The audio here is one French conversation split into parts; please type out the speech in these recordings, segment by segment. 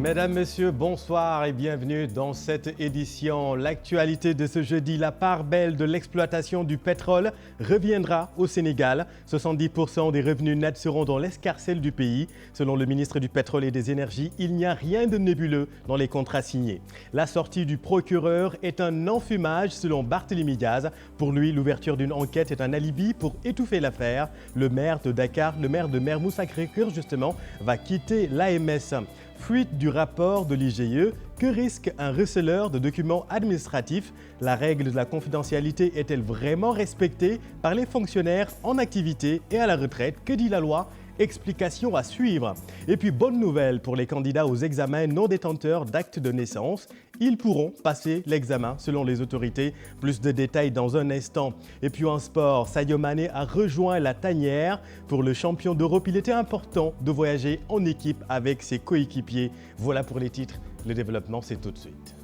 Mesdames, Messieurs, bonsoir et bienvenue dans cette édition. L'actualité de ce jeudi, la part belle de l'exploitation du pétrole reviendra au Sénégal. 70% des revenus nets seront dans l'escarcelle du pays. Selon le ministre du Pétrole et des Énergies, il n'y a rien de nébuleux dans les contrats signés. La sortie du procureur est un enfumage selon Barthélémy Diaz. Pour lui, l'ouverture d'une enquête est un alibi pour étouffer l'affaire. Le maire de Dakar, le maire de Mermoz Sacré-Cœur justement, va quitter l'AMS. Fuite du rapport de l'IGE, que risque un receleur de documents administratifs? La règle de la confidentialité est-elle vraiment respectée par les fonctionnaires en activité et à la retraite? Que dit la loi? Explication à suivre. Et puis bonne nouvelle pour les candidats aux examens non détenteurs d'actes de naissance. Ils pourront passer l'examen selon les autorités. Plus de détails dans un instant. Et puis en sport, Sadio Mané a rejoint la tanière. Pour le champion d'Europe, il était important de voyager en équipe avec ses coéquipiers. Voilà pour les titres. Le développement, c'est tout de suite.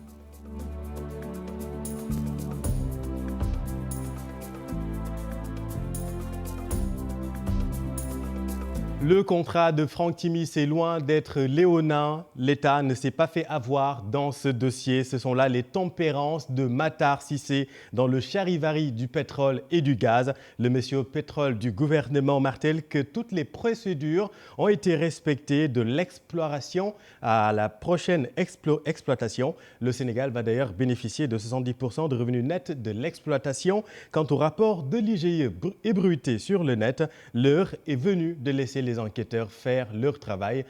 Le contrat de Franck Timis est loin d'être léonin. L'État ne s'est pas fait avoir dans ce dossier. Ce sont là les tempérances de Matar Cissé dans le charivari du pétrole et du gaz. Le monsieur pétrole du gouvernement martèle que toutes les procédures ont été respectées de l'exploration à la prochaine exploitation. Le Sénégal va d'ailleurs bénéficier de 70% de revenus nets de l'exploitation. Quant au rapport de l'IGE ébruité sur le net, l'heure est venue de laisser les enquêteurs faire leur travail.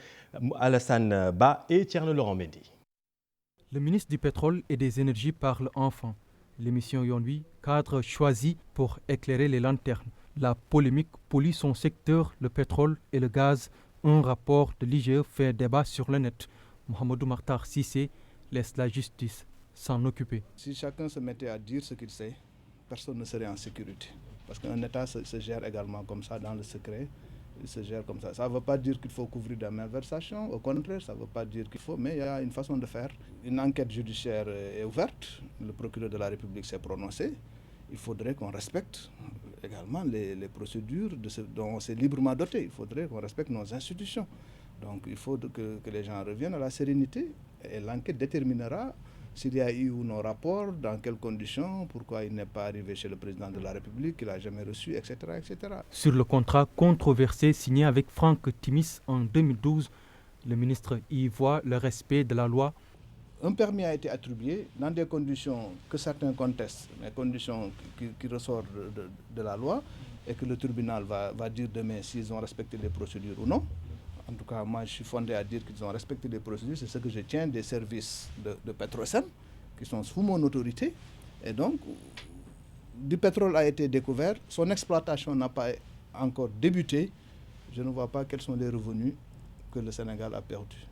Alassane Ba et Thierno Laurent Mendy. Le ministre du Pétrole et des Énergies parle enfin. L'émission Yonui, cadre choisi pour éclairer les lanternes. La polémique pollue son secteur, le pétrole et le gaz. Un rapport de l'IGE fait débat sur le net. Mohamedou Makhtar Cissé laisse la justice s'en occuper. Si chacun se mettait à dire ce qu'il sait, personne ne serait en sécurité. Parce qu'un État se gère également comme ça, dans le secret. Il se gère comme ça. Ça ne veut pas dire qu'il faut couvrir de malversations. Au contraire, ça ne veut pas dire qu'il faut. Mais il y a une façon de faire. Une enquête judiciaire est ouverte. Le procureur de la République s'est prononcé. Il faudrait qu'on respecte également les procédures dont on s'est librement doté. Il faudrait qu'on respecte nos institutions. Donc il faut que les gens reviennent à la sérénité. Et l'enquête déterminera s'il y a eu ou non rapport, dans quelles conditions, pourquoi il n'est pas arrivé chez le président de la République, qu'il n'a jamais reçu, etc., etc. Sur le contrat controversé signé avec Franck Timis en 2012, le ministre y voit le respect de la loi. Un permis a été attribué dans des conditions que certains contestent, les conditions qui ressortent de la loi, et que le tribunal va dire demain s'ils ont respecté les procédures ou non. En tout cas, moi, je suis fondé à dire qu'ils ont respecté les procédures. C'est ce que je tiens des services de Petrosen, qui sont sous mon autorité. Et donc, du pétrole a été découvert. Son exploitation n'a pas encore débuté. Je ne vois pas quels sont les revenus que le Sénégal a perdus.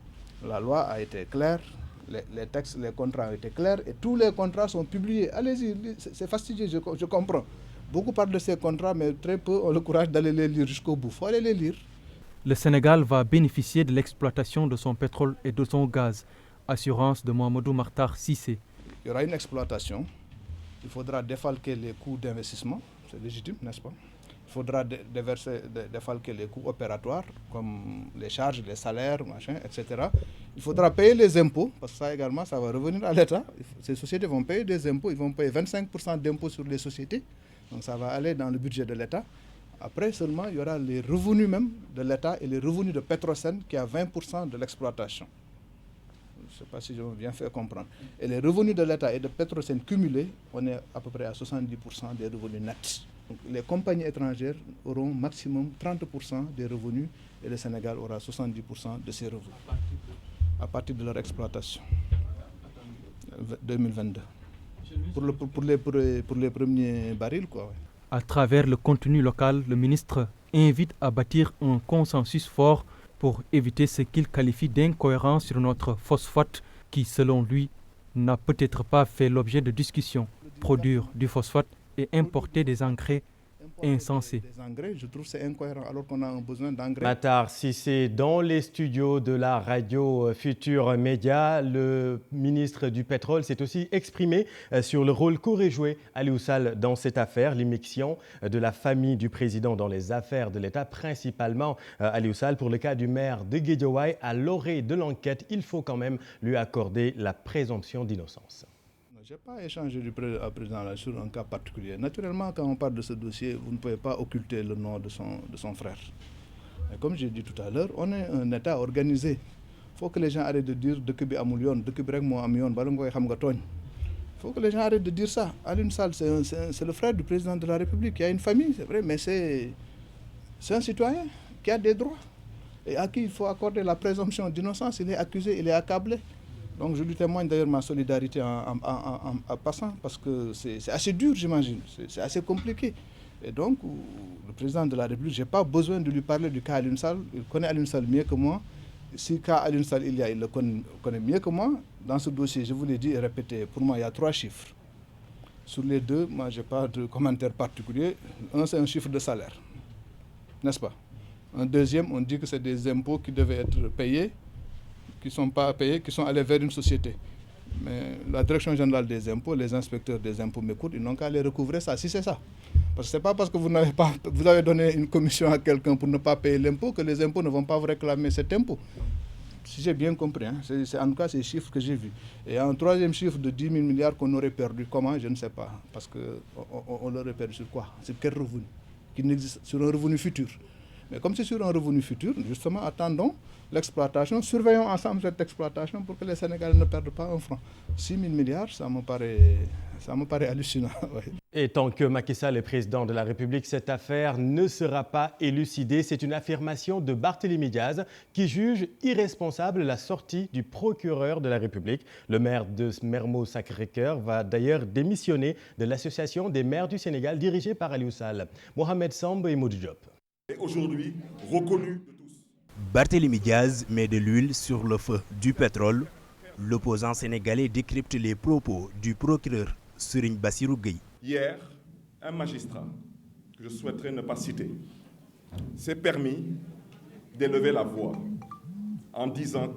La loi a été claire, les textes, les contrats ont été clairs, et tous les contrats sont publiés. Allez-y, c'est fastidieux, je comprends. Beaucoup parlent de ces contrats, mais très peu ont le courage d'aller les lire jusqu'au bout. Il faut aller les lire. Le Sénégal va bénéficier de l'exploitation de son pétrole et de son gaz. Assurance de Mohamedou Makhtar Cissé. Il y aura une exploitation. Il faudra défalquer les coûts d'investissement. C'est légitime, n'est-ce pas? Il faudra défalquer les coûts opératoires, comme les charges, les salaires, machin, etc. Il faudra payer les impôts, parce que ça également, ça va revenir à l'État. Ces sociétés vont payer des impôts. Ils vont payer 25% d'impôts sur les sociétés. Donc ça va aller dans le budget de l'État. Après seulement, il y aura les revenus même de l'État et les revenus de Petrosen qui a 20% de l'exploitation. Je ne sais pas si je vais bien faire comprendre. Et les revenus de l'État et de Petrosen cumulés, on est à peu près à 70% des revenus nets. Donc, les compagnies étrangères auront maximum 30% des revenus et le Sénégal aura 70% de ses revenus à partir de leur exploitation. 2022. Pour les premiers barils, quoi. Ouais. À travers le contenu local, le ministre invite à bâtir un consensus fort pour éviter ce qu'il qualifie d'incohérence sur notre phosphate qui, selon lui, n'a peut-être pas fait l'objet de discussions. Produire du phosphate et importer des engrais insensé. Des engrais, je trouve que c'est incohérent alors qu'on a un besoin d'engrais. Matar Cissé, dans les studios de la radio Futur Média, le ministre du Pétrole s'est aussi exprimé sur le rôle qu'aurait joué Aliou Sall dans cette affaire, l'immixtion de la famille du président dans les affaires de l'État, principalement Aliou Sall. Pour le cas du maire de Guédiawaye, à l'orée de l'enquête, il faut quand même lui accorder la présomption d'innocence. Je n'ai pas échangé du président sur un cas particulier. Naturellement, quand on parle de ce dossier, vous ne pouvez pas occulter le nom de son frère. Et comme j'ai dit tout à l'heure, on est un État organisé. Il faut que les gens arrêtent de dire « Il faut que les gens arrêtent de dire ça. Aliou Sall, c'est le frère du président de la République. Il y a une famille, c'est vrai, mais c'est un citoyen qui a des droits et à qui il faut accorder la présomption d'innocence. Il est accusé, il est accablé. Donc je lui témoigne d'ailleurs ma solidarité en passant, parce que c'est assez dur, j'imagine, c'est assez compliqué. Et donc, le président de la République, je n'ai pas besoin de lui parler du cas Aliou Sall. Il connaît Aliou Sall mieux que moi. Si cas Aliou Sall il le connaît mieux que moi. Dans ce dossier, je vous l'ai dit et répété, pour moi, il y a 3 chiffres. Sur les 2, moi, je n'ai pas de commentaire particulier. Un, c'est un chiffre de salaire, n'est-ce pas? Un deuxième, on dit que c'est des impôts qui devaient être payés, qui ne sont pas payés, qui sont allés vers une société. Mais la direction générale des impôts, les inspecteurs des impôts m'écoutent, ils n'ont qu'à aller recouvrer ça, si c'est ça. Parce que ce n'est pas parce que vous avez donné une commission à quelqu'un pour ne pas payer l'impôt que les impôts ne vont pas vous réclamer cet impôt. Si j'ai bien compris, hein, c'est en tout cas ces chiffres que j'ai vus. Et un troisième chiffre de 10 000 milliards qu'on aurait perdu, comment? Je ne sais pas. Parce qu'on l'aurait perdu sur quoi? Sur quel revenu? Qui n'existe, sur un revenu futur. Mais comme c'est sur un revenu futur, justement, attendons l'exploitation, surveillons ensemble cette exploitation pour que les Sénégalais ne perdent pas un franc. 6 000 milliards, ça me paraît hallucinant. Ouais. Et tant que Macky Sall est président de la République, cette affaire ne sera pas élucidée. C'est une affirmation de Barthélémy Diaz qui juge irresponsable la sortie du procureur de la République. Le maire de Mermoz Sacré-Cœur va d'ailleurs démissionner de l'Association des maires du Sénégal dirigée par Aliou Sall. Mohamed Samb et Modou Diop. Et aujourd'hui reconnu de tous. Barthélémy Diaz met de l'huile sur le feu du pétrole. L'opposant sénégalais décrypte les propos du procureur Serigne Bassirou Gueye. Hier, un magistrat, que je souhaiterais ne pas citer, s'est permis d'élever la voix en disant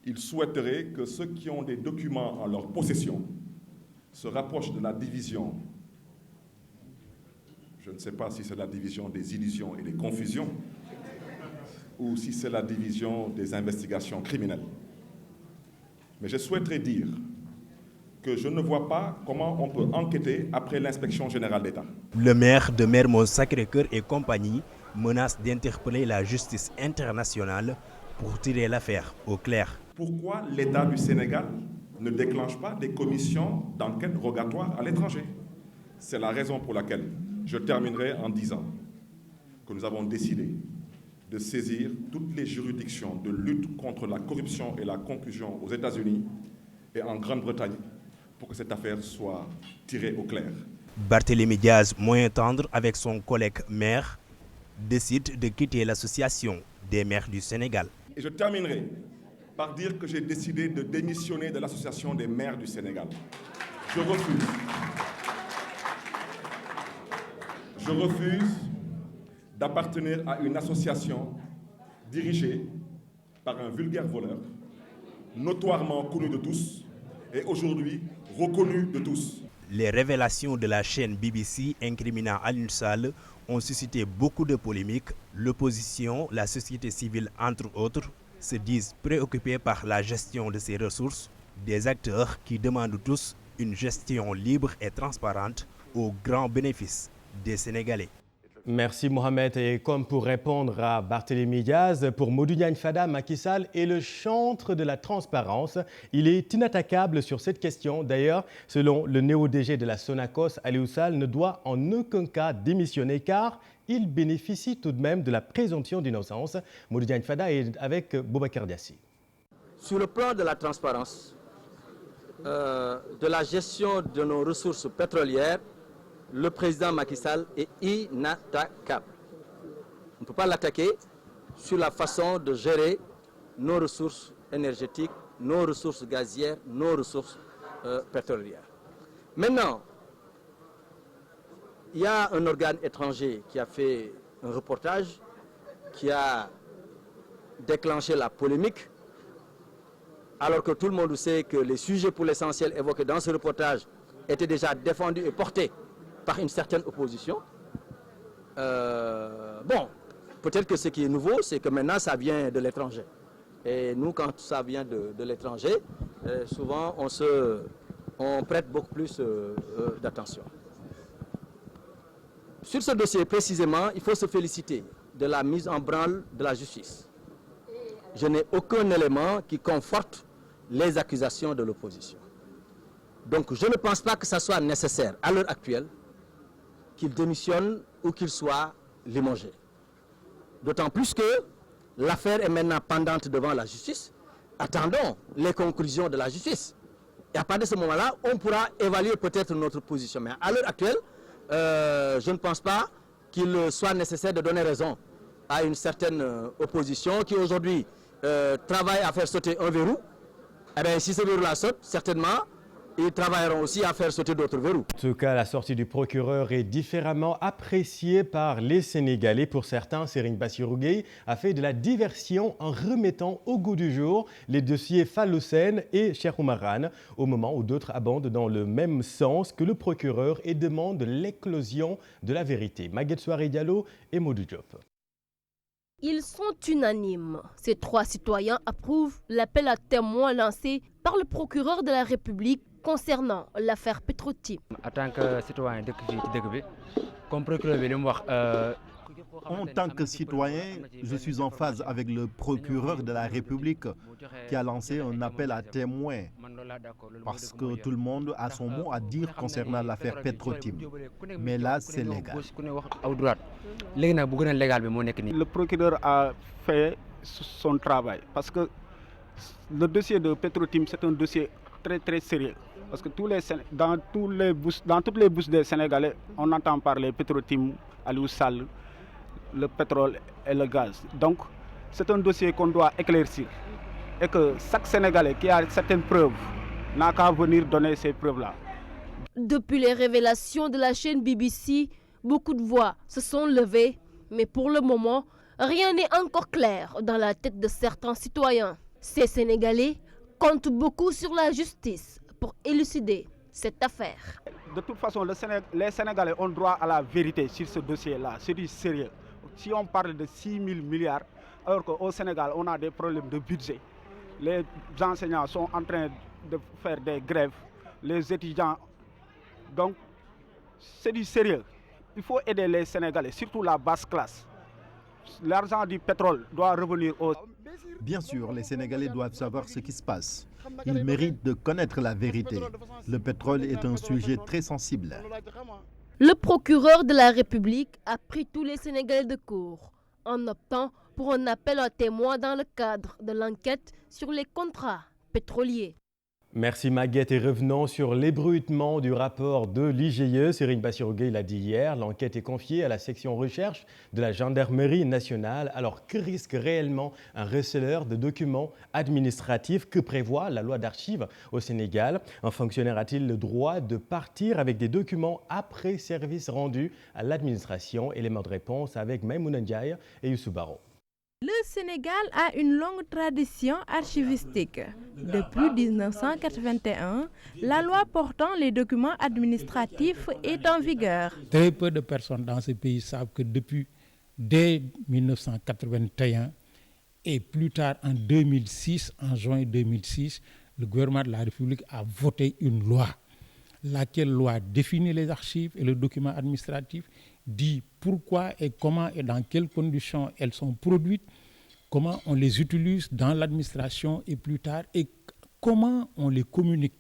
qu'il souhaiterait que ceux qui ont des documents en leur possession se rapprochent de la division. Je ne sais pas si c'est la division des illusions et des confusions ou si c'est la division des investigations criminelles. Mais je souhaiterais dire que je ne vois pas comment on peut enquêter après l'inspection générale d'État. Le maire de Mermoz Sacré-Cœur et compagnie menace d'interpeller la justice internationale pour tirer l'affaire au clair. Pourquoi l'État du Sénégal ne déclenche pas des commissions d'enquête rogatoire à l'étranger? C'est la raison pour laquelle je terminerai en disant que nous avons décidé de saisir toutes les juridictions de lutte contre la corruption et la concussion aux États-Unis et en Grande-Bretagne pour que cette affaire soit tirée au clair. Barthélémy Diaz, moins tendre avec son collègue maire, décide de quitter l'Association des maires du Sénégal. Et je terminerai par dire que j'ai décidé de démissionner de l'Association des maires du Sénégal. Je refuse d'appartenir à une association dirigée par un vulgaire voleur, notoirement connu de tous et aujourd'hui reconnu de tous. Les révélations de la chaîne BBC incriminant Aliou Sall ont suscité beaucoup de polémiques. L'opposition, la société civile entre autres, se disent préoccupés par la gestion de ces ressources. Des acteurs qui demandent tous une gestion libre et transparente au grand bénéfice des Sénégalais. Merci Mohamed. Et comme pour répondre à Barthélémy Diaz, pour Modou Diagne Fada, Macky Sall est le chantre de la transparence. Il est inattaquable sur cette question. D'ailleurs, selon le néo-DG de la Sonacos, Aliou Sall ne doit en aucun cas démissionner car il bénéficie tout de même de la présomption d'innocence. Modou Diagne Fada est avec Boubacar Diassi. Sur le plan de la transparence, de la gestion de nos ressources pétrolières, le président Macky Sall est inattaquable. On ne peut pas l'attaquer sur la façon de gérer nos ressources énergétiques, nos ressources gazières, nos ressources pétrolières. Maintenant, il y a un organe étranger qui a fait un reportage qui a déclenché la polémique, alors que tout le monde sait que les sujets pour l'essentiel évoqués dans ce reportage étaient déjà défendus et portés par une certaine opposition. Bon, peut-être que ce qui est nouveau, c'est que maintenant ça vient de l'étranger. Et nous, quand ça vient de l'étranger, souvent on prête beaucoup plus d'attention. Sur ce dossier précisément, il faut se féliciter de la mise en branle de la justice. Je n'ai aucun élément qui conforte les accusations de l'opposition. Donc je ne pense pas que ça soit nécessaire à l'heure actuelle qu'il démissionne ou qu'il soit limogé. D'autant plus que l'affaire est maintenant pendante devant la justice. Attendons les conclusions de la justice. Et à partir de ce moment-là, on pourra évaluer peut-être notre position. Mais à l'heure actuelle, je ne pense pas qu'il soit nécessaire de donner raison à une certaine opposition qui aujourd'hui travaille à faire sauter un verrou. Eh bien, si ce verrou-là saute, certainement, ils travailleront aussi à faire sauter d'autres verrous. En tout cas, la sortie du procureur est différemment appréciée par les Sénégalais. Pour certains, Serigne Bassirou Gueye a fait de la diversion en remettant au goût du jour les dossiers Fallou Sène et Cheikh Oumar Anne, au moment où d'autres abondent dans le même sens que le procureur et demandent l'éclosion de la vérité. Maguette Souare Diallo et Modou Diop. Ils sont unanimes. Ces trois citoyens approuvent l'appel à témoins lancé par le procureur de la République concernant l'affaire Petro-Tim. En tant que citoyen comme procureur, en tant que citoyen, je suis en phase avec le procureur de la République qui a lancé un appel à témoins parce que tout le monde a son mot à dire concernant l'affaire Petro-Tim. Mais là, c'est légal. Le procureur a fait son travail parce que le dossier de Petro-Tim, c'est un dossier très très sérieux. Parce que dans toutes les bouches des Sénégalais, on entend parler Petro-Tim, Aliou Sall, le pétrole et le gaz. Donc, c'est un dossier qu'on doit éclaircir. Et que chaque Sénégalais qui a certaines preuves n'a qu'à venir donner ces preuves-là. Depuis les révélations de la chaîne BBC, beaucoup de voix se sont levées. Mais pour le moment, rien n'est encore clair dans la tête de certains citoyens. Ces Sénégalais comptent beaucoup sur la justice pour élucider cette affaire. De toute façon, les Sénégalais ont droit à la vérité sur ce dossier-là. C'est du sérieux. Si on parle de 6 000 milliards, alors qu'au Sénégal, on a des problèmes de budget. Les enseignants sont en train de faire des grèves, les étudiants. Donc, c'est du sérieux. Il faut aider les Sénégalais, surtout la basse classe. L'argent du pétrole doit revenir aux... Bien sûr, les Sénégalais doivent savoir ce qui se passe. Ils méritent de connaître la vérité. Le pétrole est un sujet très sensible. Le procureur de la République a pris tous les Sénégalais de court en optant pour un appel à témoins dans le cadre de l'enquête sur les contrats pétroliers. Merci Maguette et revenons sur l'ébruitement du rapport de l'IGE. Serigne Bassirou Gueye l'a dit hier, l'enquête est confiée à la section recherche de la gendarmerie nationale. Alors que risque réellement un receleur de documents administratifs que prévoit la loi d'archives au Sénégal? Un fonctionnaire a-t-il le droit de partir avec des documents après service rendu à l'administration? Élément de réponse avec Maïmouna Ndiaye et Youssou Baro. Le Sénégal a une longue tradition archivistique. Depuis 1981, la loi portant les documents administratifs est en vigueur. Très peu de personnes dans ce pays savent que dès 1981 et plus tard en 2006, en juin 2006, le gouvernement de la République a voté une loi. Laquelle loi définit les archives et le document administratif, dit pourquoi et comment et dans quelles conditions elles sont produites, comment on les utilise dans l'administration et plus tard, et comment on les communique.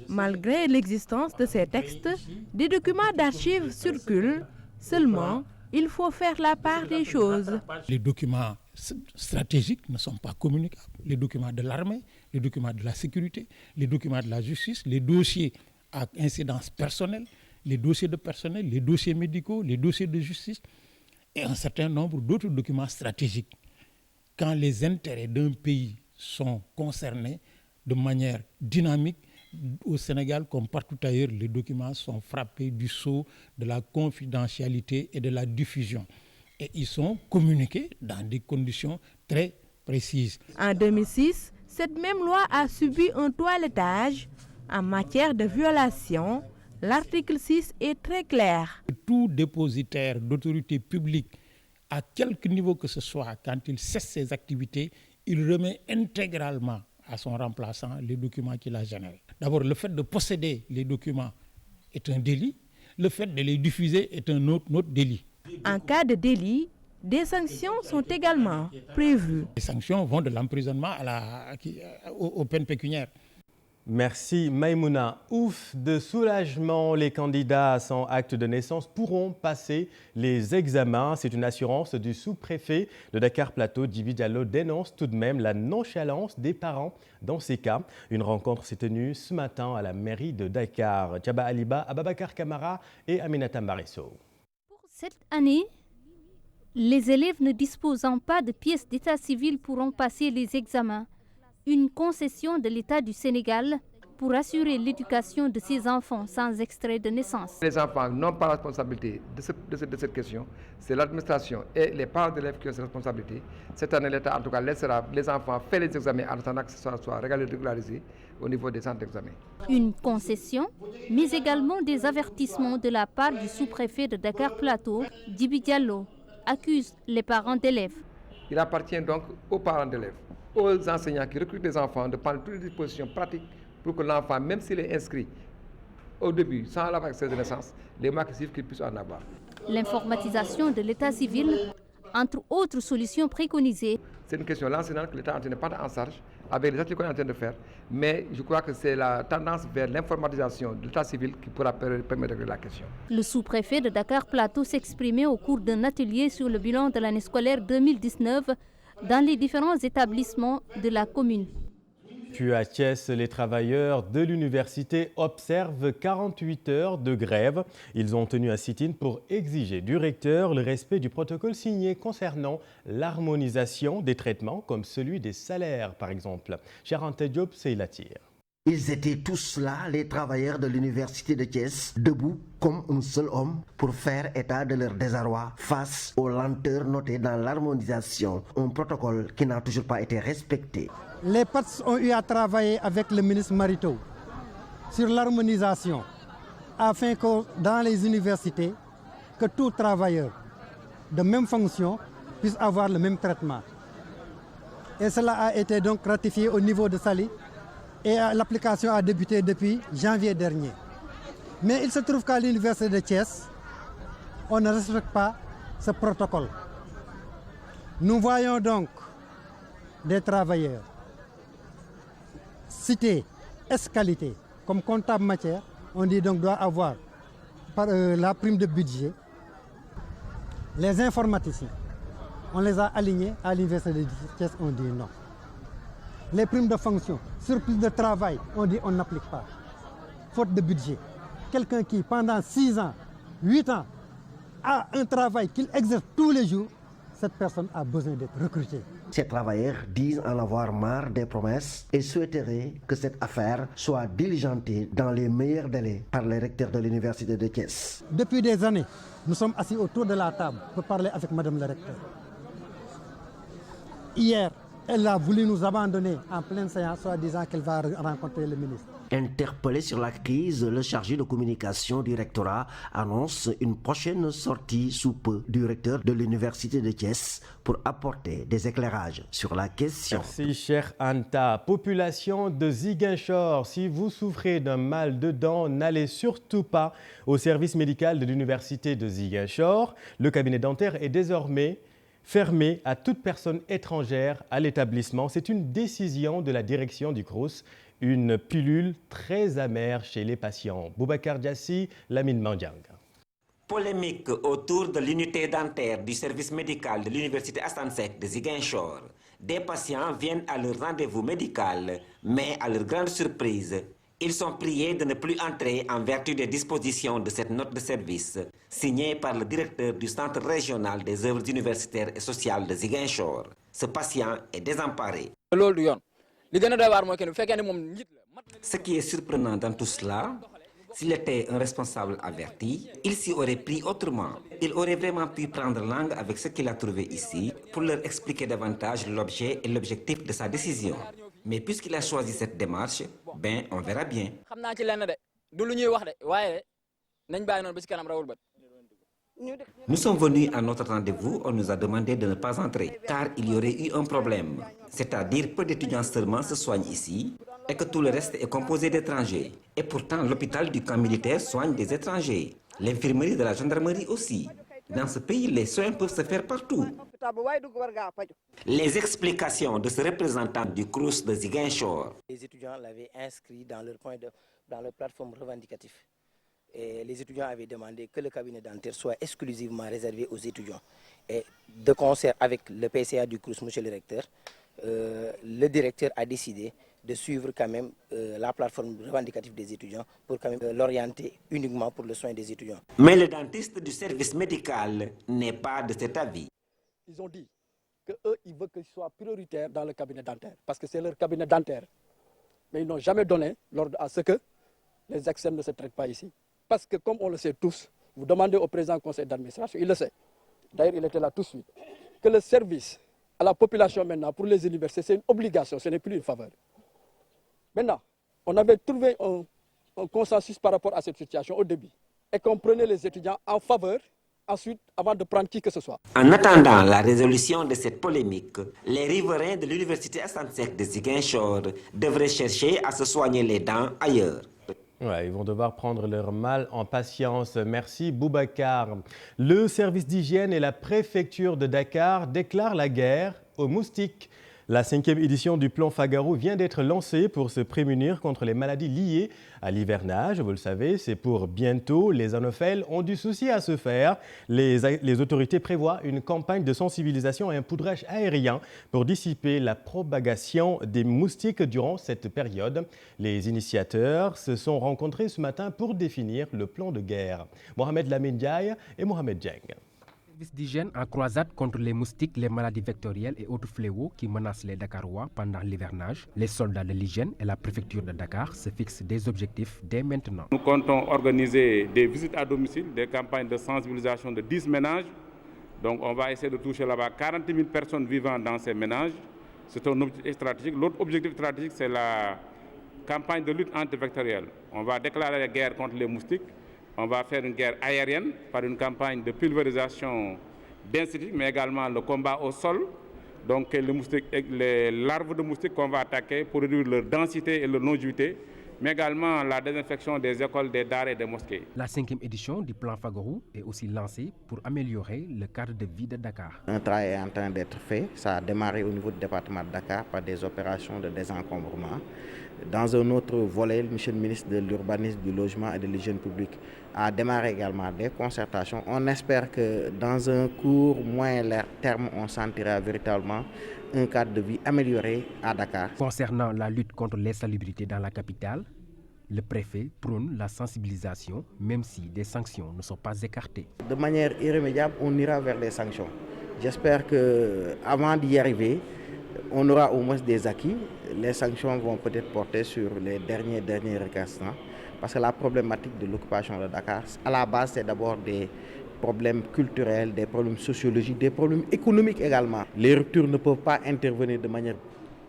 Malgré l'existence de ces textes, des documents d'archives circulent. Seulement, il faut faire la part des choses. Les documents stratégiques ne sont pas communicables. Les documents de l'armée, les documents de la sécurité, les documents de la justice, les dossiers à incidence personnelle, les dossiers de personnel, les dossiers médicaux, les dossiers de justice et un certain nombre d'autres documents stratégiques. Quand les intérêts d'un pays sont concernés de manière dynamique, Au Sénégal, comme partout ailleurs, les documents sont frappés du sceau de la confidentialité et de la diffusion. Et ils sont communiqués dans des conditions très précises. En 2006, cette même loi a subi un toilettage. En matière de violation, l'article 6 est très clair. Tout dépositaire d'autorité publique, à quelque niveau que ce soit, quand il cesse ses activités, il remet intégralement à son remplaçant les documents qu'il a générés. D'abord, le fait de posséder les documents est un délit. Le fait de les diffuser est un autre délit. En cas de délit, des sanctions sont également prévues. Les sanctions vont de l'emprisonnement aux peines pécuniaires. Merci Maïmouna. Ouf de soulagement, les candidats sans acte de naissance pourront passer les examens. C'est une assurance du sous-préfet de Dakar Plateau. Djibi Diallo dénonce tout de même la nonchalance des parents dans ces cas. Une rencontre s'est tenue ce matin à la mairie de Dakar. Thiaba Aliba, Ababakar Kamara et Aminata Maresso. Pour cette année, les élèves ne disposant pas de pièces d'état civil pourront passer les examens. Une concession de l'État du Sénégal pour assurer l'éducation de ses enfants sans extrait de naissance. Les enfants n'ont pas la responsabilité de cette question. C'est l'administration et les parents d'élèves qui ont cette responsabilité. Cette année, l'État, en tout cas, laissera les enfants faire les examens en attendant que ce soit régularisé au niveau des centres d'examen. Une concession, mais également des avertissements de la part du sous-préfet de Dakar Plateau, Djibi Diallo, accuse les parents d'élèves. Il appartient donc aux parents d'élèves, aux enseignants qui recrutent les enfants de prendre toutes les dispositions pratiques pour que l'enfant, même s'il est inscrit au début sans avoir accès de naissance, les mois qui suivent qu'il puisse en avoir. L'informatisation de l'état civil, entre autres solutions préconisées. C'est une question l'enseignant que l'État est en train de prendre en charge avec les actes qu'on est en train de faire. Mais je crois que c'est la tendance vers l'informatisation de l'état civil qui pourra permettre de régler la question. Le sous-préfet de Dakar Plateau s'exprimait au cours d'un atelier sur le bilan de l'année scolaire 2019 dans les différents établissements de la commune. Puis à Thiès, les travailleurs de l'université observent 48 heures de grève. Ils ont tenu un sit-in pour exiger du recteur le respect du protocole signé concernant l'harmonisation des traitements comme celui des salaires par exemple. Charante Diop, c'est la tire. Ils étaient tous là, les travailleurs de l'université de Thiès, debout comme un seul homme pour faire état de leur désarroi face aux lenteurs notées dans l'harmonisation, un protocole qui n'a toujours pas été respecté. Les partis ont eu à travailler avec le ministre Marito sur l'harmonisation afin que dans les universités, que tout travailleur de même fonction puisse avoir le même traitement. Et cela a été donc ratifié au niveau de Saly. Et l'application a débuté depuis janvier dernier. Mais il se trouve qu'à l'université de Thiès, on ne respecte pas ce protocole. Nous voyons donc des travailleurs cités S-qualité comme comptable matière. On dit donc doit avoir la prime de budget. Les informaticiens, on les a alignés à l'université de Thiès, on dit non. Les primes de fonction, surplus de travail, on dit on n'applique pas. Faute de budget. Quelqu'un qui, pendant 6 ans, 8 ans, a un travail qu'il exerce tous les jours, cette personne a besoin d'être recrutée. Ces travailleurs disent en avoir marre des promesses et souhaiteraient que cette affaire soit diligentée dans les meilleurs délais par les recteurs de l'université de Thiès. Depuis des années, nous sommes assis autour de la table pour parler avec Madame le recteur. Hier, elle a voulu nous abandonner en pleine séance, soit disant qu'elle va rencontrer le ministre. Interpellé sur la crise, le chargé de communication du rectorat annonce une prochaine sortie sous peu du recteur de l'université de Thiès pour apporter des éclairages sur la question. Merci, cher Anta. Population de Ziguinchor, si vous souffrez d'un mal de dents, n'allez surtout pas au service médical de l'université de Ziguinchor. Le cabinet dentaire est désormais fermé à toute personne étrangère à l'établissement. C'est une décision de la direction du CROUS, une pilule très amère chez les patients. Boubacar Diassi, Lamine Mandiang. Polémique autour de l'unité dentaire du service médical de l'université Assane Seck de Ziguinchor. Des patients viennent à leur rendez-vous médical, mais à leur grande surprise, ils sont priés de ne plus entrer en vertu des dispositions de cette note de service, signée par le directeur du Centre régional des œuvres universitaires et sociales de Ziguinchor. Ce patient est désemparé. Ce qui est surprenant dans tout cela, s'il était un responsable averti, il s'y aurait pris autrement. Il aurait vraiment pu prendre langue avec ce qu'il a trouvé ici pour leur expliquer davantage l'objet et l'objectif de sa décision. Mais puisqu'il a choisi cette démarche, on verra bien. Nous sommes venus à notre rendez-vous, on nous a demandé de ne pas entrer, car il y aurait eu un problème. C'est-à-dire peu d'étudiants seulement se soignent ici, et que tout le reste est composé d'étrangers. Et pourtant, l'hôpital du camp militaire soigne des étrangers. L'infirmerie de la gendarmerie aussi. Dans ce pays, les soins peuvent se faire partout. Les explications de ce représentant du CROUS de Ziguinchor. Les étudiants l'avaient inscrit dans leur plateforme revendicative. Et les étudiants avaient demandé que le cabinet dentaire soit exclusivement réservé aux étudiants. Et de concert avec le PCA du CROUS, monsieur le recteur, le directeur a décidé de suivre quand même la plateforme revendicative des étudiants pour quand même l'orienter uniquement pour le soin des étudiants. Mais le dentiste du service médical n'est pas de cet avis. Ils ont dit qu'eux, ils veulent qu'ils soient prioritaires dans le cabinet dentaire, parce que c'est leur cabinet dentaire. Mais ils n'ont jamais donné l'ordre à ce que les externes ne se traitent pas ici. Parce que comme on le sait tous, vous demandez au président du conseil d'administration, il le sait, d'ailleurs il était là tout de suite, que le service à la population maintenant pour les universités, c'est une obligation, ce n'est plus une faveur. Maintenant, on avait trouvé un consensus par rapport à cette situation au début et qu'on prenait les étudiants en faveur ensuite avant de prendre qui que ce soit. En attendant la résolution de cette polémique, les riverains de l'université Assane Seck de Ziguinchor devraient chercher à se soigner les dents ailleurs. Ouais, ils vont devoir prendre leur mal en patience. Merci Boubacar. Le service d'hygiène et la préfecture de Dakar déclarent la guerre aux moustiques. La 5e édition du plan Fagaro vient d'être lancée pour se prémunir contre les maladies liées à l'hivernage. Vous le savez, c'est pour bientôt. Les anophèles ont du souci à se faire. Les autorités prévoient une campagne de sensibilisation et un poudrage aérien pour dissiper la propagation des moustiques durant cette période. Les initiateurs se sont rencontrés ce matin pour définir le plan de guerre. Mohamed Lamine Diaye et Mohamed Dieng. Service d'hygiène en croisade contre les moustiques, les maladies vectorielles et autres fléaux qui menacent les Dakarois pendant l'hivernage. Les soldats de l'hygiène et la préfecture de Dakar se fixent des objectifs dès maintenant. Nous comptons organiser des visites à domicile, des campagnes de sensibilisation de 10 ménages. Donc on va essayer de toucher là-bas 40 000 personnes vivant dans ces ménages. C'est un objectif stratégique. L'autre objectif stratégique, c'est la campagne de lutte antivectorielle. On va déclarer la guerre contre les moustiques. On va faire une guerre aérienne par une campagne de pulvérisation d'insectes, mais également le combat au sol. Donc les larves de moustiques qu'on va attaquer pour réduire leur densité et leur longévité, mais également la désinfection des écoles, des dares et des mosquées. La 5e édition du plan Fagaro est aussi lancée pour améliorer le cadre de vie de Dakar. Un travail est en train d'être fait. Ça a démarré au niveau du département de Dakar par des opérations de désencombrement. Dans un autre volet, le monsieur le ministre de l'Urbanisme, du Logement et de l'Hygiène publique a démarré également des concertations. On espère que dans un court, moyen terme, on sentira véritablement un cadre de vie amélioré à Dakar. Concernant la lutte contre l'insalubrité dans la capitale, le préfet prône la sensibilisation, même si des sanctions ne sont pas écartées. De manière irrémédiable, on ira vers des sanctions. J'espère qu'avant d'y arriver, on aura au moins des acquis. Les sanctions vont peut-être porter sur les derniers recassements. Parce que la problématique de l'occupation de Dakar, à la base, c'est d'abord des problèmes culturels, des problèmes sociologiques, des problèmes économiques également. Les ruptures ne peuvent pas intervenir de manière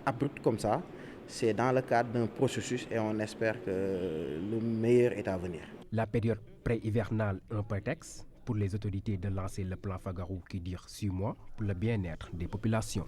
abrupte comme ça. C'est dans le cadre d'un processus et on espère que le meilleur est à venir. La période pré-hivernale, un prétexte pour les autorités de lancer le plan Fagaro qui dure 6 mois pour le bien-être des populations.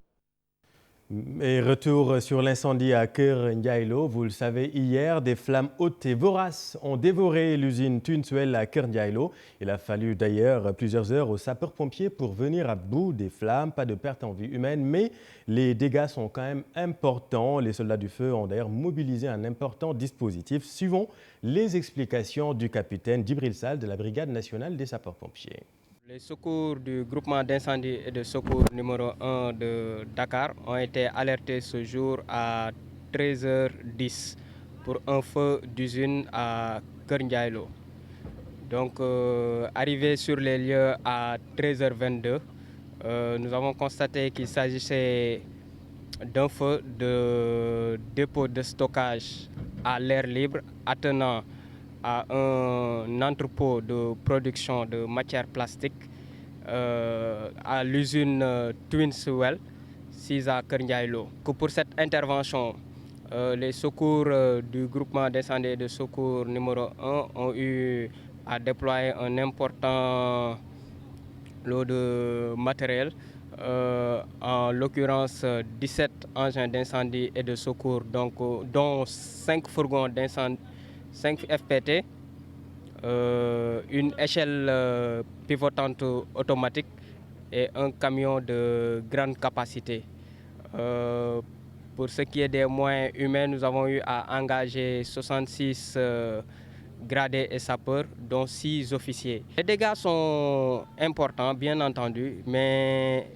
Et retour sur l'incendie à Keur Ndiaye-Lo. Vous le savez, hier, des flammes hautes et voraces ont dévoré l'usine Tunsuel à Keur Ndiaye-Lo. Il a fallu d'ailleurs plusieurs heures aux sapeurs-pompiers pour venir à bout des flammes. Pas de perte en vie humaine, mais les dégâts sont quand même importants. Les soldats du feu ont d'ailleurs mobilisé un important dispositif. Suivons les explications du capitaine Djibril Sall de la Brigade nationale des sapeurs-pompiers. Les secours du groupement d'incendie et de secours numéro 1 de Dakar ont été alertés ce jour à 13h10 pour un feu d'usine à Keur Ndiaye-Lo. Donc, arrivé sur les lieux à 13h22, nous avons constaté qu'il s'agissait d'un feu de dépôt de stockage à l'air libre attenant à un entrepôt de production de matières plastiques à l'usine Twinswell, 6 à Kër Ndiaye Lo. Pour cette intervention, les secours du groupement d'incendie et de secours numéro 1 ont eu à déployer un important lot de matériel, en l'occurrence 17 engins d'incendie et de secours, donc, dont 5 fourgons d'incendie, 5 FPT, une échelle pivotante automatique et un camion de grande capacité. Pour ce qui est des moyens humains, nous avons eu à engager 66 gradés et sapeurs, dont 6 officiers. Les dégâts sont importants, bien entendu, mais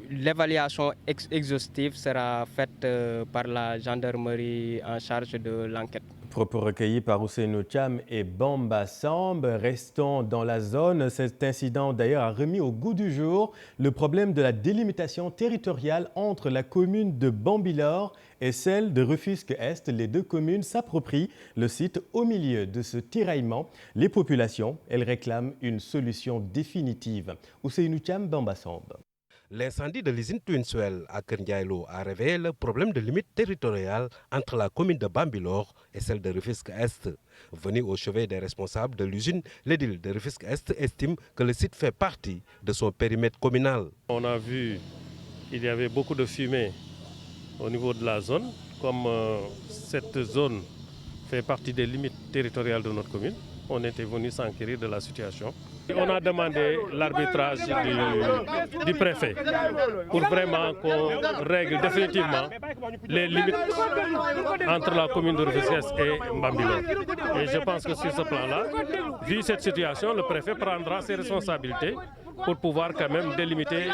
l'évaluation exhaustive sera faite par la gendarmerie en charge de l'enquête. Propos recueillis par Ousseynou Thiam et Bamba Samb. Restons dans la zone. Cet incident d'ailleurs a remis au goût du jour le problème de la délimitation territoriale entre la commune de Bambilor et celle de Rufisque-Est. Les deux communes s'approprient le site au milieu de ce tiraillement. Les populations, elles réclament une solution définitive. Ousseynou Thiam, Bamba Samb. L'incendie de l'usine Twinswell à Kër Ndiaye Lo a révélé le problème de limite territoriale entre la commune de Bambilor et celle de Rufisque-Est. Venu au chevet des responsables de l'usine, l'édile de Rufisque-Est estime que le site fait partie de son périmètre communal. On a vu qu'il y avait beaucoup de fumée au niveau de la zone. Comme cette zone fait partie des limites territoriales de notre commune, on était venu s'enquérir de la situation. On a demandé l'arbitrage du préfet pour vraiment qu'on règle définitivement les limites entre la commune de Rufisque-Est et Bambilor. Et je pense que sur ce plan-là, vu cette situation, le préfet prendra ses responsabilités pour pouvoir quand même délimiter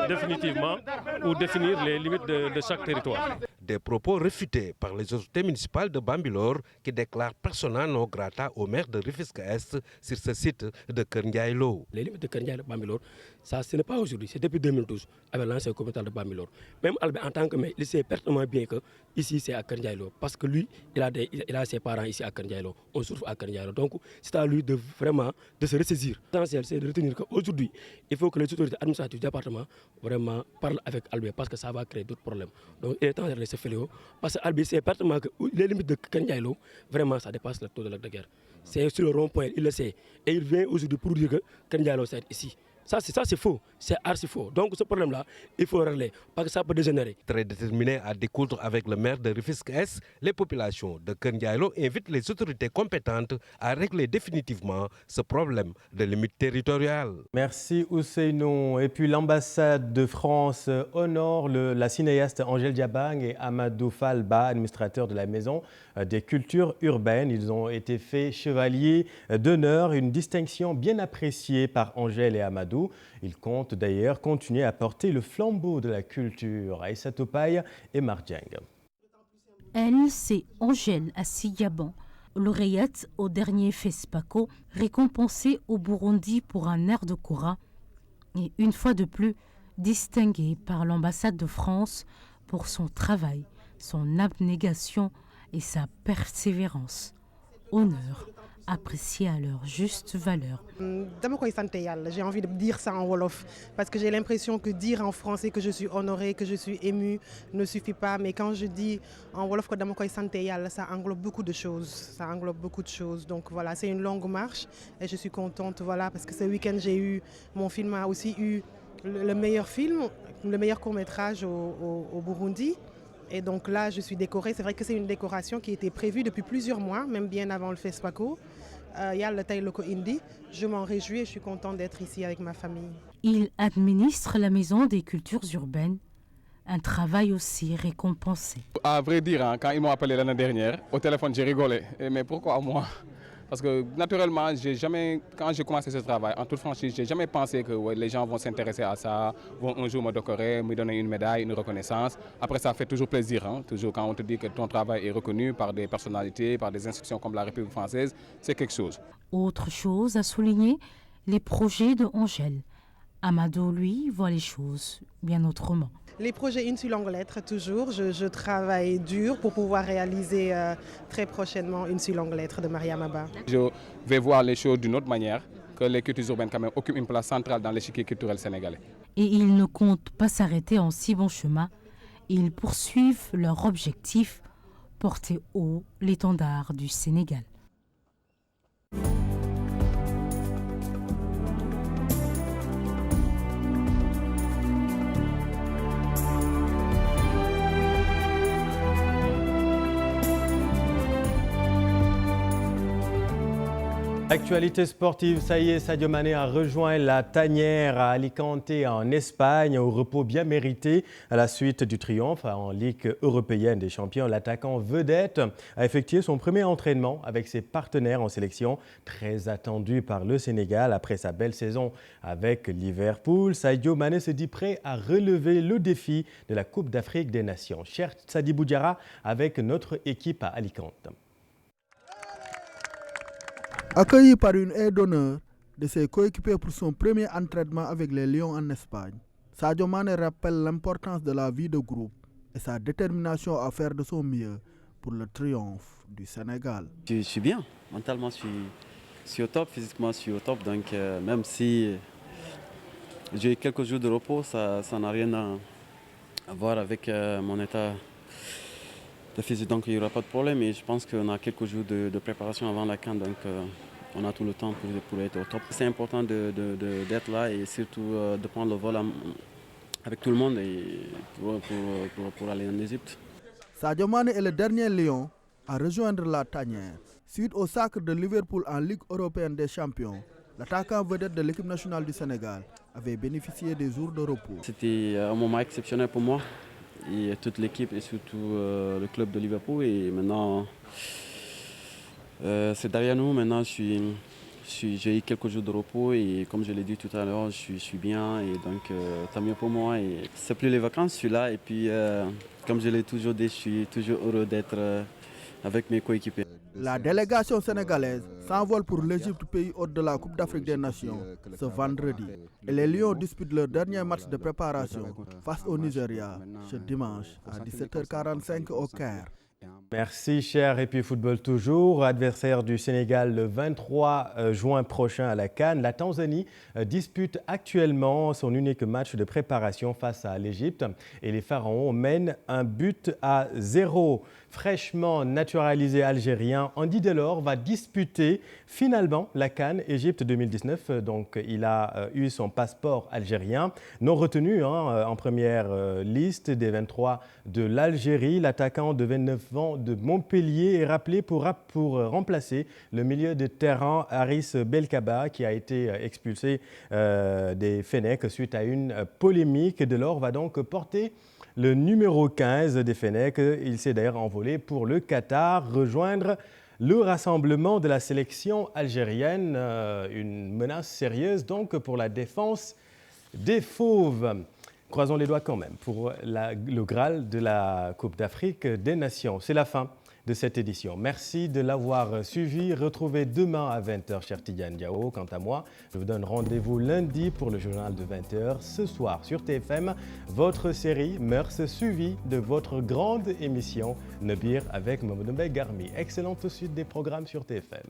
définitivement ou définir les limites de chaque territoire. Des propos refutés par les autorités municipales de Bambilor qui déclarent persona non grata au maire de Rufisque-Est sur ce site de Kër Ndiaye Lo. Les limites de Kër Ndiaye Bambilor, ça ce n'est pas aujourd'hui, c'est depuis 2012 avec l'ancien commettant de Bambilor. Même Albert en tant que maire, il sait pertinemment bien que ici c'est à Kër Ndiaye Lo parce que lui, il a ses parents ici à Kër Ndiaye Lo. On souffre à Kër Ndiaye Lo. Donc c'est à lui de vraiment de se ressaisir. L'essentiel c'est de retenir qu'aujourd'hui, il faut que les autorités administratives du département vraiment parlent avec Albert parce que ça va créer d'autres problèmes. Donc il est temps de laisser fléau parce que Albert sait pertinemment que les limites de Kër Ndiaye Lo, vraiment ça dépasse le taux de la guerre. C'est sur le rond-point, il le sait. Et il vient aujourd'hui pour dire que Kër Ndiaye Lo c'est ici. Ça c'est faux, c'est archi faux. Donc ce problème-là, il faut régler parce que ça peut dégénérer. Très déterminés à découdre avec le maire de Rufisque-Est, les populations de Kër Ndiaye Lo invitent les autorités compétentes à régler définitivement ce problème de limite territoriale. Merci Ousseynou. Et puis l'ambassade de France honore la cinéaste Angèle Diabang et Amadou Falba, administrateur de la Maison des Cultures Urbaines. Ils ont été faits chevaliers d'honneur, une distinction bien appréciée par Angèle et Amadou. Ils comptent d'ailleurs continuer à porter le flambeau de la culture. Aïssa Topaï et Mardiang. Elle, c'est Angèle Assi-Diabang, lauréate au dernier FESPACO, récompensée au Burundi pour un air de Kora et une fois de plus distinguée par l'ambassade de France pour son travail, son abnégation et sa persévérance. Honneur apprécié à leur juste valeur. J'ai envie de dire ça en Wolof parce que j'ai l'impression que dire en français que je suis honorée, que je suis émue ne suffit pas. Mais quand je dis en Wolof que dama koy santé yalla, ça englobe beaucoup de choses. Ça englobe beaucoup de choses. Donc voilà, c'est une longue marche et je suis contente parce que ce week-end mon film a aussi eu le meilleur film, le meilleur court-métrage au Burundi. Et donc là, je suis décorée. C'est vrai que c'est une décoration qui était prévue depuis plusieurs mois, même bien avant le FESPACO. Je m'en réjouis et je suis contente d'être ici avec ma famille. Il administre la Maison des Cultures Urbaines, un travail aussi récompensé. À vrai dire, quand ils m'ont appelé l'année dernière, au téléphone, j'ai rigolé. Mais pourquoi moi ? Parce que naturellement, quand j'ai commencé ce travail, en toute franchise, je n'ai jamais pensé que les gens vont s'intéresser à ça, vont un jour me décorer, me donner une médaille, une reconnaissance. Après, ça fait toujours plaisir. Toujours quand on te dit que ton travail est reconnu par des personnalités, par des institutions comme la République française, c'est quelque chose. Autre chose à souligner, les projets de Angèle. Amadou, lui, voit les choses bien autrement. Les projets Une si longue lettre, toujours. Je travaille dur pour pouvoir réaliser très prochainement Une si longue lettre de Mariama Ba. Je vais voir les choses d'une autre manière, que les cultures urbaines quand même occupent une place centrale dans l'échiquier culturel sénégalais. Et ils ne comptent pas s'arrêter en si bon chemin. Ils poursuivent leur objectif, porter haut l'étendard du Sénégal. Actualité sportive, ça y est, Sadio Mané a rejoint la tanière à Alicante en Espagne au repos bien mérité à la suite du triomphe en Ligue européenne des champions. L'attaquant vedette a effectué son premier entraînement avec ses partenaires en sélection, très attendu par le Sénégal après sa belle saison avec Liverpool. Sadio Mané se dit prêt à relever le défi de la Coupe d'Afrique des Nations. Cher Sadibou Diarra avec notre équipe à Alicante. Accueilli par une aide d'honneur de ses coéquipiers pour son premier entraînement avec les Lions en Espagne, Sadio Mané rappelle l'importance de la vie de groupe et sa détermination à faire de son mieux pour le triomphe du Sénégal. Je suis bien, mentalement je suis au top, physiquement je suis au top, donc même si j'ai quelques jours de repos, ça n'a rien à voir avec mon état de physique, donc il n'y aura pas de problème et je pense qu'on a quelques jours de préparation avant la CAN, donc on a tout le temps pour être au top. C'est important d'être là et surtout de prendre le vol avec tout le monde et pour aller en Égypte. Sadio Mané est le dernier Lion à rejoindre la tanière. Suite au sacre de Liverpool en Ligue européenne des champions, l'attaquant vedette de l'équipe nationale du Sénégal avait bénéficié des jours de repos. C'était un moment exceptionnel pour moi et toute l'équipe et surtout le club de Liverpool. Et maintenant, c'est derrière nous. Maintenant, j'ai eu quelques jours de repos et comme je l'ai dit tout à l'heure, je suis bien et donc tant mieux pour moi. Et c'est plus les vacances, je suis là et puis comme je l'ai toujours dit, je suis toujours heureux d'être avec mes coéquipiers. La délégation sénégalaise s'envole pour l'Égypte, pays hôte de la Coupe d'Afrique des Nations, ce vendredi. Et les Lions disputent leur dernier match de préparation face au Nigeria ce dimanche à 17h45 au Caire. Merci cher. Et puis football toujours, adversaire du Sénégal le 23 juin prochain à la CAN. La Tanzanie dispute actuellement son unique match de préparation face à l'Égypte et les Pharaons mènent 1-0. Fraîchement naturalisé algérien, Andy Delors va disputer finalement la CAN Égypte 2019. Donc il a eu son passeport algérien, non retenu en première liste des 23 de l'Algérie. L'attaquant de 29 ans de Montpellier est rappelé pour remplacer le milieu de terrain Haris Belkaba qui a été expulsé des Fennecs suite à une polémique. Delors va donc porter le numéro 15 des Fennecs. Il s'est d'ailleurs envolé pour le Qatar, rejoindre le rassemblement de la sélection algérienne. Une menace sérieuse donc pour la défense des Fauves. Croisons les doigts quand même pour le Graal de la Coupe d'Afrique des Nations. C'est la fin de cette édition. Merci de l'avoir suivi. Retrouvez demain à 20h, cher Tidiane Diao. Quant à moi, je vous donne rendez-vous lundi pour le journal de 20h. Ce soir sur TFM, votre série Mœurs suivie de votre grande émission Nebir avec Mamadou Garmi. Excellente suite des programmes sur TFM.